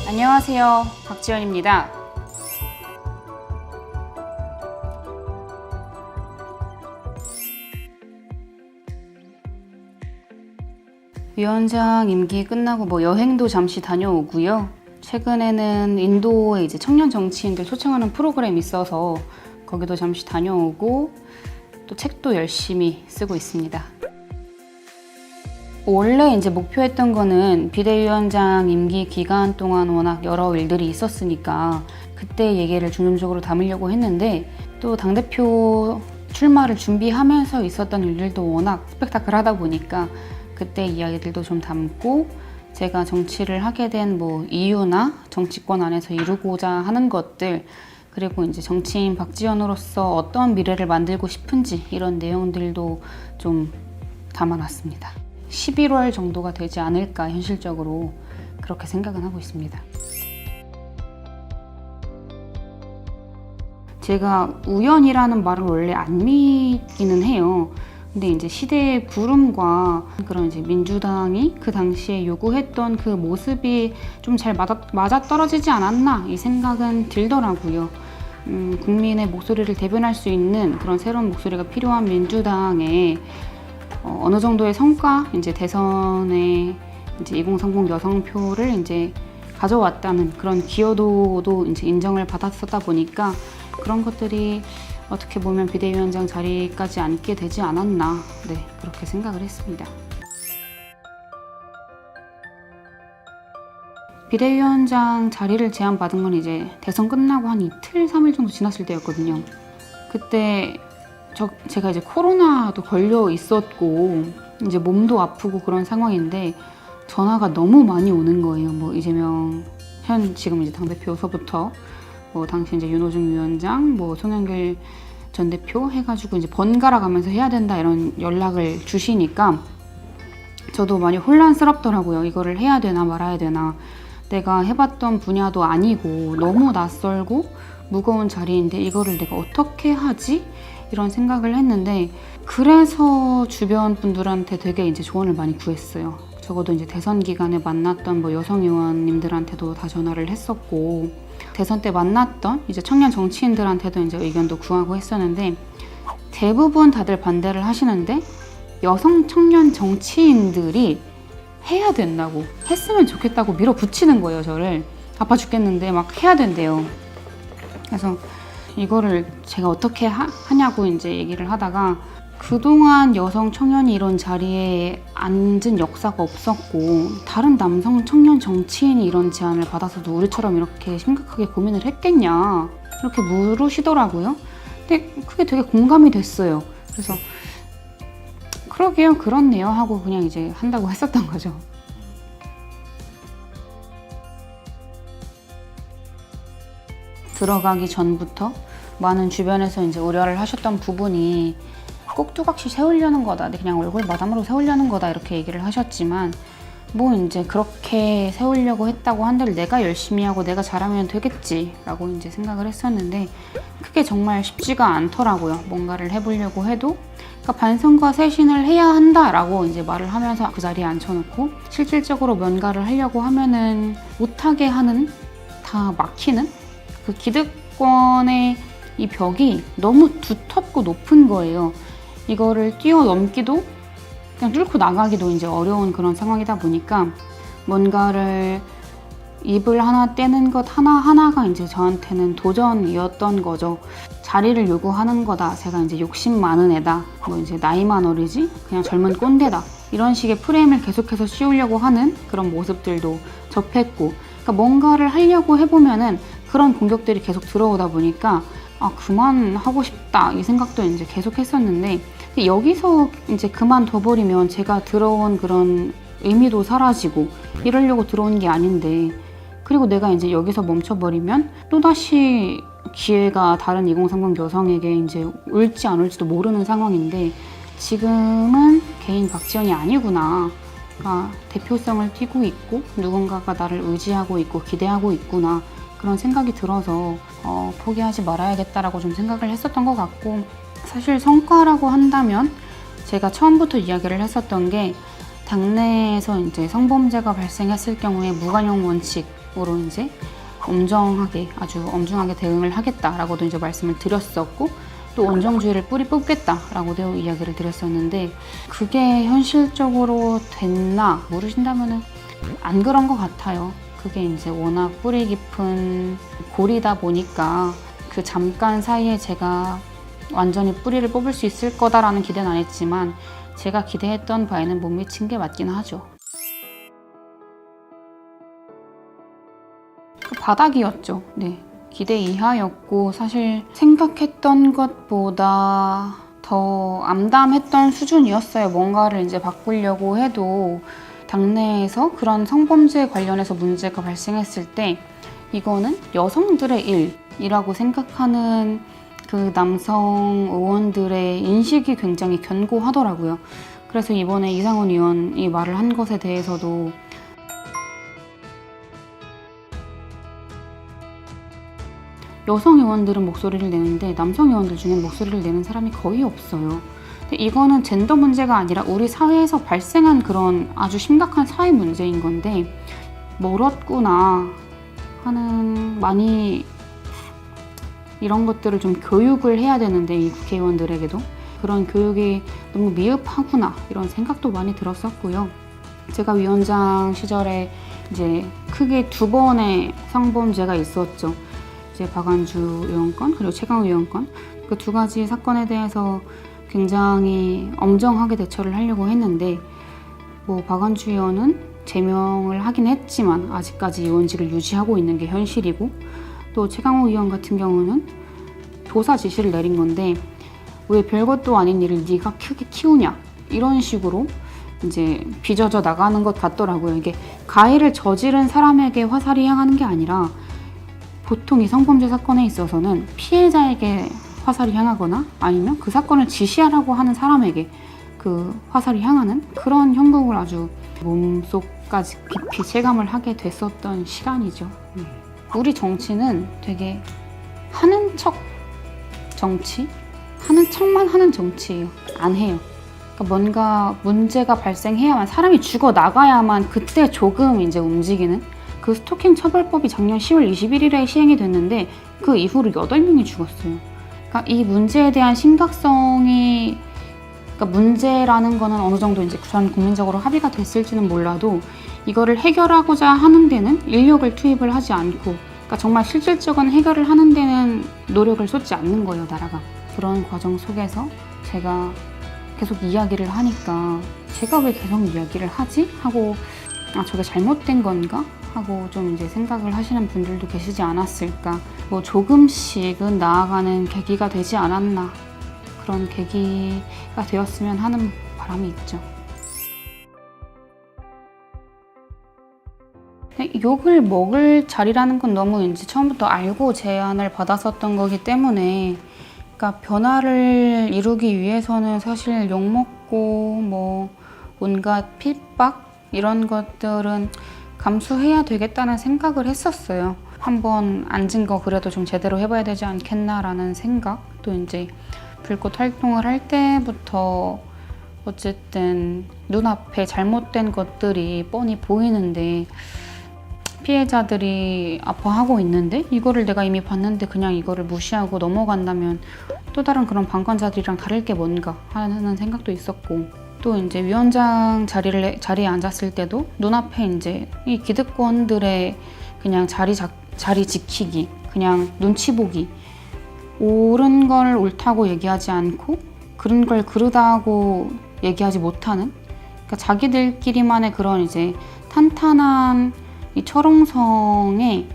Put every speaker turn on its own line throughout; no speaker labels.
안녕하세요. 박지연입니다. 위원장 임기 끝나고 여행도 잠시 다녀오고요. 최근에는 인도에 이제 청년 정치인들 초청하는 프로그램이 있어서 거기도 잠시 다녀오고 또 책도 열심히 쓰고 있습니다. 원래 이제 목표했던 거는 비대위원장 임기 기간 동안 워낙 여러 일들이 있었으니까 그때 얘기를 중점적으로 담으려고 했는데 또 당대표 출마를 준비하면서 있었던 일들도 워낙 스펙타클하다 보니까 그때 이야기들도 좀 담고 제가 정치를 하게 된 이유나 정치권 안에서 이루고자 하는 것들 그리고 이제 정치인 박지연으로서 어떤 미래를 만들고 싶은지 이런 내용들도 좀 담아놨습니다. 11월 정도가 되지 않을까 현실적으로 그렇게 생각은 하고 있습니다. 제가 우연이라는 말을 원래 안 믿기는 해요. 근데 이제 시대의 부름과 그런 이제 민주당이 그 당시에 요구했던 그 모습이 좀 잘 맞아떨어지지 않았나 이 생각은 들더라고요. 국민의 목소리를 대변할 수 있는 그런 새로운 목소리가 필요한 민주당에 어느 정도의 성과, 이제 대선에 이제 2030 여성표를 이제 가져왔다는 그런 기여도도 이제 인정을 받았었다 보니까 그런 것들이 어떻게 보면 비대위원장 자리까지 앉게 되지 않았나, 네, 그렇게 생각을 했습니다. 비대위원장 자리를 제안받은 건 이제 대선 끝나고 한 이틀, 3일 정도 지났을 때였거든요. 그때 제가 이제 코로나도 걸려 있었고 이제 몸도 아프고 그런 상황인데 전화가 너무 많이 오는 거예요. 이재명 지금 이제 당대표서부터 당시 이제 윤호중 위원장, 송영길 전 대표 해가지고 이제 번갈아 가면서 해야 된다 이런 연락을 주시니까 저도 많이 혼란스럽더라고요. 이거를 해야 되나 말아야 되나. 내가 해봤던 분야도 아니고 너무 낯설고 무거운 자리인데 이거를 내가 어떻게 하지? 이런 생각을 했는데 그래서 주변 분들한테 되게 이제 조언을 많이 구했어요. 적어도 이제 대선 기간에 만났던 여성 의원님들한테도 다 전화를 했었고 대선 때 만났던 이제 청년 정치인들한테도 이제 의견도 구하고 했었는데 대부분 다들 반대를 하시는데 여성 청년 정치인들이 해야 된다고 했으면 좋겠다고 밀어붙이는 거예요. 저를 아파 죽겠는데 막 해야 된대요. 그래서 이거를 제가 어떻게 하냐고 이제 얘기를 하다가 그동안 여성 청년이 이런 자리에 앉은 역사가 없었고 다른 남성 청년 정치인이 이런 제안을 받아서도 우리처럼 이렇게 심각하게 고민을 했겠냐 이렇게 물으시더라고요. 근데 그게 되게 공감이 됐어요. 그래서 그러게요, 그렇네요 하고 그냥 이제 한다고 했었던 거죠. 들어가기 전부터 많은 주변에서 이제 우려를 하셨던 부분이 꼭두각시 세우려는 거다, 그냥 얼굴 마담으로 세우려는 거다 이렇게 얘기를 하셨지만 이제 그렇게 세우려고 했다고 한들 내가 열심히 하고 내가 잘하면 되겠지 라고 이제 생각을 했었는데 그게 정말 쉽지가 않더라고요. 뭔가를 해보려고 해도 그러니까 반성과 쇄신을 해야 한다라고 이제 말을 하면서 그 자리에 앉혀놓고 실질적으로 뭔가를 하려고 하면은 못하게 하는, 다 막히는 그 기득권의 이 벽이 너무 두텁고 높은 거예요. 이거를 뛰어넘기도 그냥 뚫고 나가기도 이제 어려운 그런 상황이다 보니까 뭔가를 입을 하나 떼는 것 하나하나가 이제 저한테는 도전이었던 거죠. 자리를 요구하는 거다. 제가 이제 욕심 많은 애다. 이제 나이만 어리지? 그냥 젊은 꼰대다. 이런 식의 프레임을 계속해서 씌우려고 하는 그런 모습들도 접했고 그러니까 뭔가를 하려고 해보면은 그런 공격들이 계속 들어오다 보니까 그만하고 싶다 이 생각도 이제 계속 했었는데 여기서 이제 그만둬버리면 제가 들어온 그런 의미도 사라지고 이러려고 들어온 게 아닌데 그리고 내가 이제 여기서 멈춰버리면 또다시 기회가 다른 2030 여성에게 이제 올지 안 올지도 모르는 상황인데 지금은 개인 박지연이 아니구나. 대표성을 띠고 있고 누군가가 나를 의지하고 있고 기대하고 있구나. 그런 생각이 들어서 포기하지 말아야겠다라고 좀 생각을 했었던 것 같고 사실 성과라고 한다면 제가 처음부터 이야기를 했었던 게 당내에서 이제 성범죄가 발생했을 경우에 무관용 원칙 이제 엄정하게, 아주 엄중하게 대응을 하겠다라고도 이제 말씀을 드렸었고, 또 온정주의를 뿌리 뽑겠다라고도 이야기를 드렸었는데, 그게 현실적으로 됐나 물으신다면은 안 그런 것 같아요. 그게 이제 워낙 뿌리 깊은 골이다 보니까 그 잠깐 사이에 제가 완전히 뿌리를 뽑을 수 있을 거다라는 기대는 안 했지만, 제가 기대했던 바에는 못 미친 게 맞긴 하죠. 그 바닥이었죠. 네. 기대 이하였고, 사실 생각했던 것보다 더 암담했던 수준이었어요. 뭔가를 이제 바꾸려고 해도 당내에서 그런 성범죄 관련해서 문제가 발생했을 때 이거는 여성들의 일이라고 생각하는 그 남성 의원들의 인식이 굉장히 견고하더라고요. 그래서 이번에 이상훈 의원이 말을 한 것에 대해서도 여성 의원들은 목소리를 내는데 남성 의원들 중에 목소리를 내는 사람이 거의 없어요. 근데 이거는 젠더 문제가 아니라 우리 사회에서 발생한 그런 아주 심각한 사회 문제인 건데, 멀었구나 하는, 많이 이런 것들을 좀 교육을 해야 되는데, 이 국회의원들에게도 그런 교육이 너무 미흡하구나 이런 생각도 많이 들었었고요. 제가 위원장 시절에 이제 크게 2번의 성범죄가 있었죠. 이제 박완주 의원 건, 그리고 최강욱 의원 건, 그 2가지 사건에 대해서 굉장히 엄정하게 대처를 하려고 했는데, 뭐 박완주 의원은 제명을 하긴 했지만 아직까지 의원직을 유지하고 있는 게 현실이고, 또 최강욱 의원 같은 경우는 조사 지시를 내린 건데 왜 별것도 아닌 일을 네가 크게 키우냐 이런 식으로 이제 빚어져 나가는 것 같더라고요. 이게 가해를 저지른 사람에게 화살이 향하는 게 아니라 보통 이 성범죄 사건에 있어서는 피해자에게 화살이 향하거나 아니면 그 사건을 지시하라고 하는 사람에게 그 화살이 향하는 그런 형국을 아주 몸속까지 깊이 체감을 하게 됐었던 시간이죠. 우리 정치는 되게 하는 척 정치? 하는 척만 하는 정치예요. 안 해요. 그러니까 뭔가 문제가 발생해야만, 사람이 죽어 나가야만 그때 조금 이제 움직이는, 그 스토킹 처벌법이 작년 10월 21일에 시행이 됐는데 그 이후로 8명이 죽었어요. 그러니까 이 문제에 대한 심각성이, 그러니까 문제라는 거는 어느 정도 이제 전 국민적으로 합의가 됐을지는 몰라도 이거를 해결하고자 하는 데는 인력을 투입을 하지 않고, 그러니까 정말 실질적인 해결을 하는 데는 노력을 쏟지 않는 거예요, 나라가. 그런 과정 속에서 제가 계속 이야기를 하니까 제가 왜 계속 이야기를 하지? 하고, 아, 저게 잘못된 건가? 하고 좀 이제 생각을 하시는 분들도 계시지 않았을까. 뭐 조금씩은 나아가는 계기가 되지 않았나. 그런 계기가 되었으면 하는 바람이 있죠. 욕을 먹을 자리라는 건 너무 이제 처음부터 알고 제안을 받았었던 거기 때문에, 그러니까 변화를 이루기 위해서는 사실 욕 먹고 뭐 온갖 핍박 이런 것들은 감수해야 되겠다는 생각을 했었어요. 한번 앉은 거 그래도 좀 제대로 해봐야 되지 않겠나라는 생각. 또 이제 불꽃 활동을 할 때부터 어쨌든 눈앞에 잘못된 것들이 뻔히 보이는데, 피해자들이 아파하고 있는데 이거를 내가 이미 봤는데 그냥 이거를 무시하고 넘어간다면 또 다른 그런 방관자들이랑 다를 게 뭔가 하는 생각도 있었고, 또 이제 위원장 자리에 앉았을 때도 눈앞에 이제 이 기득권들의 그냥 자리 지키기, 그냥 눈치 보기, 옳은 걸 옳다고 얘기하지 않고 그런 걸 그르다고 얘기하지 못하는, 그러니까 자기들끼리만의 그런 이제 탄탄한 이 철옹성에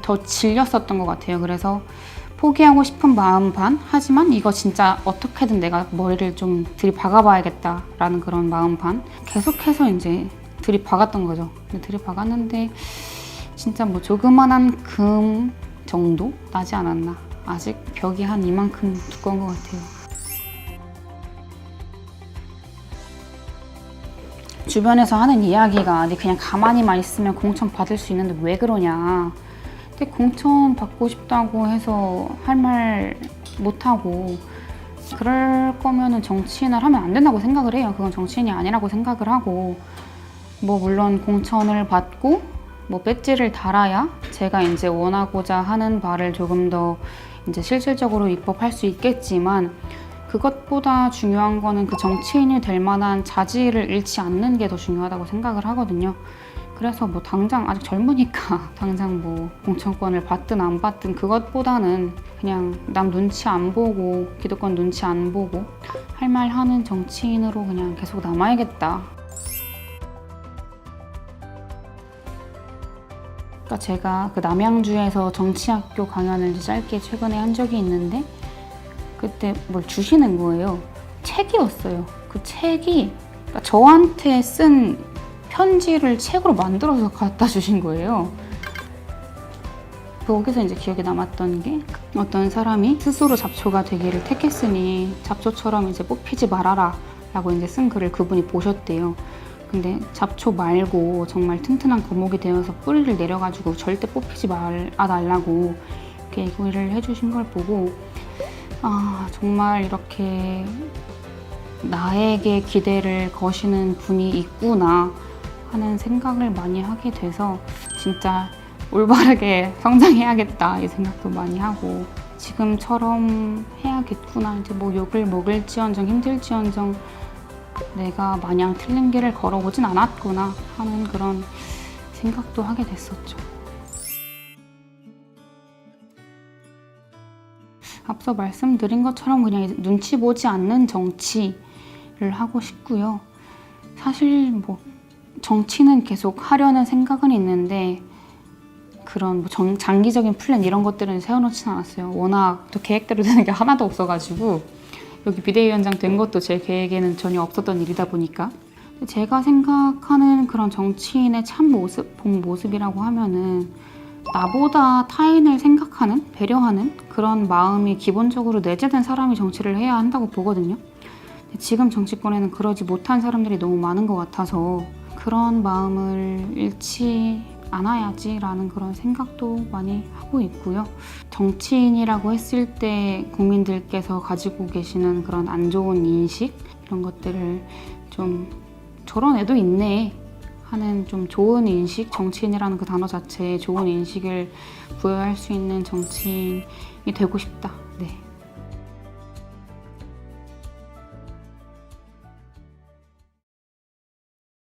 더 질렸었던 것 같아요. 그래서 포기하고 싶은 마음 반, 하지만 이거 진짜 어떻게든 내가 머리를 좀 들이박아봐야겠다라는 그런 마음 반, 계속해서 이제 들이박았던 거죠. 들이박았는데 진짜 뭐 조그만한 금 정도 나지 않았나. 아직 벽이 한 이만큼 두꺼운 것 같아요. 주변에서 하는 이야기가 네 그냥 가만히만 있으면 공천 받을 수 있는데 왜 그러냐. 근데 공천 받고 싶다고 해서 할 말 못하고, 그럴 거면은 정치인을 하면 안 된다고 생각을 해요. 그건 정치인이 아니라고 생각을 하고, 뭐 물론 공천을 받고 뭐 배지를 달아야 제가 이제 원하고자 하는 바를 조금 더 이제 실질적으로 입법할 수 있겠지만 그것보다 중요한 거는 그 정치인이 될 만한 자질을 잃지 않는 게 더 중요하다고 생각을 하거든요. 그래서 뭐 당장 아직 젊으니까 당장 뭐 공천권을 받든 안 받든 그것보다는 그냥 남 눈치 안 보고 기득권 눈치 안 보고 할 말 하는 정치인으로 그냥 계속 남아야겠다. 그러니까 제가 그 남양주에서 정치학교 강연을 이제 짧게 최근에 한 적이 있는데 그때 뭘 주시는 거예요. 책이었어요. 그 책이 그러니까 저한테 쓴 편지를 책으로 만들어서 갖다 주신 거예요. 거기서 이제 기억에 남았던 게 어떤 사람이 스스로 잡초가 되기를 택했으니 잡초처럼 이제 뽑히지 말아라 라고 이제 쓴 글을 그분이 보셨대요. 근데 잡초 말고 정말 튼튼한 거목이 되어서 뿌리를 내려가지고 절대 뽑히지 말아달라고 이렇게 얘기를 해주신 걸 보고 아 정말 이렇게 나에게 기대를 거시는 분이 있구나 하는 생각을 많이 하게 돼서 진짜 올바르게 성장해야겠다 이 생각도 많이 하고 지금처럼 해야겠구나 이제 뭐 욕을 먹을지언정 힘들지언정 내가 마냥 틀린 길을 걸어오진 않았구나 하는 그런 생각도 하게 됐었죠. 앞서 말씀드린 것처럼 그냥 눈치 보지 않는 정치를 하고 싶고요. 사실 뭐 정치는 계속 하려는 생각은 있는데 그런 뭐 장기적인 플랜 이런 것들은 세워놓진 않았어요. 워낙 또 계획대로 되는 게 하나도 없어가지고 여기 비대위원장 된 것도 제 계획에는 전혀 없었던 일이다 보니까 제가 생각하는 그런 정치인의 참 모습, 본 모습이라고 하면은 나보다 타인을 생각하는, 배려하는 그런 마음이 기본적으로 내재된 사람이 정치를 해야 한다고 보거든요. 지금 정치권에는 그러지 못한 사람들이 너무 많은 것 같아서 그런 마음을 잃지 않아야지라는 그런 생각도 많이 하고 있고요. 정치인이라고 했을 때 국민들께서 가지고 계시는 그런 안 좋은 인식 이런 것들을 좀 저런 애도 있네 하는 좀 좋은 인식, 정치인이라는 그 단어 자체에 좋은 인식을 부여할 수 있는 정치인이 되고 싶다. 네.